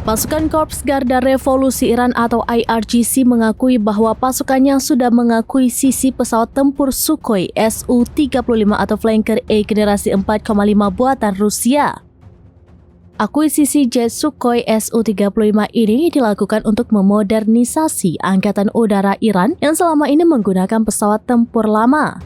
Pasukan Korps Garda Revolusi Iran atau IRGC mengakui bahwa pasukannya sudah mengakui sisi pesawat tempur Sukhoi Su-35 atau Flanker A generasi 4,5 buatan Rusia. Akuisisi jet Sukhoi Su-35 ini dilakukan untuk memodernisasi Angkatan Udara Iran yang selama ini menggunakan pesawat tempur lama.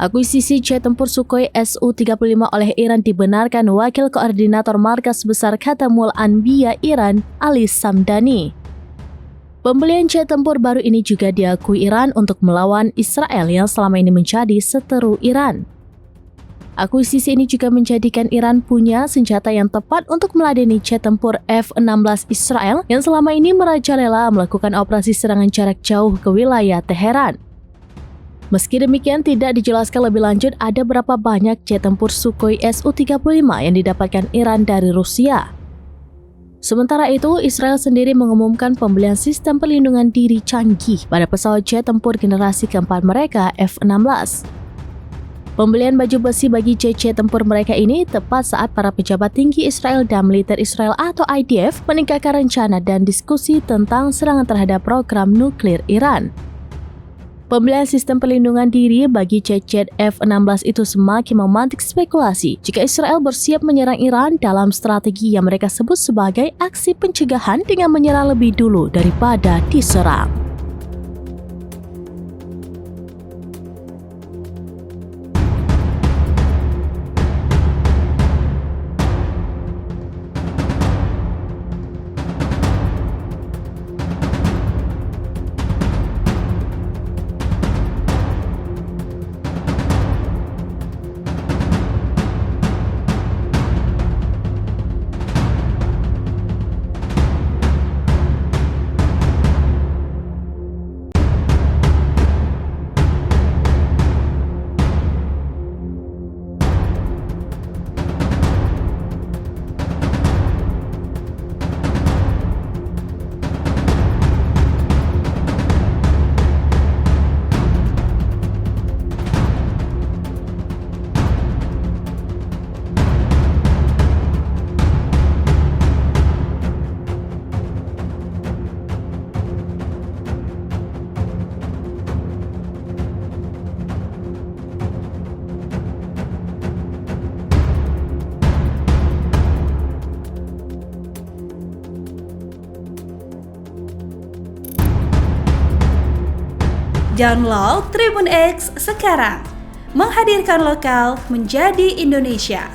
Akuisisi jet tempur Sukhoi Su-35 oleh Iran dibenarkan Wakil Koordinator Markas Besar Khatamul Anbiya Iran, Ali Samdani. Pembelian jet tempur baru ini juga diakui Iran untuk melawan Israel yang selama ini menjadi seteru Iran. Akuisisi ini juga menjadikan Iran punya senjata yang tepat untuk meladeni jet tempur F-16 Israel yang selama ini merajalela melakukan operasi serangan jarak jauh ke wilayah Teheran. Meski demikian, tidak dijelaskan lebih lanjut ada berapa banyak jet tempur Sukhoi Su-35 yang didapatkan Iran dari Rusia. Sementara itu, Israel sendiri mengumumkan pembelian sistem perlindungan diri canggih pada pesawat jet tempur generasi keempat mereka F-16. Pembelian baju besi bagi jet-jet tempur mereka ini tepat saat para pejabat tinggi Israel dan militer Israel atau IDF meningkatkan rencana dan diskusi tentang serangan terhadap program nuklir Iran. Pembelian sistem perlindungan diri bagi jet-jet F-16 itu semakin memantik spekulasi jika Israel bersiap menyerang Iran dalam strategi yang mereka sebut sebagai aksi pencegahan dengan menyerang lebih dulu daripada diserang. Download Tribun X sekarang, menghadirkan lokal menjadi Indonesia.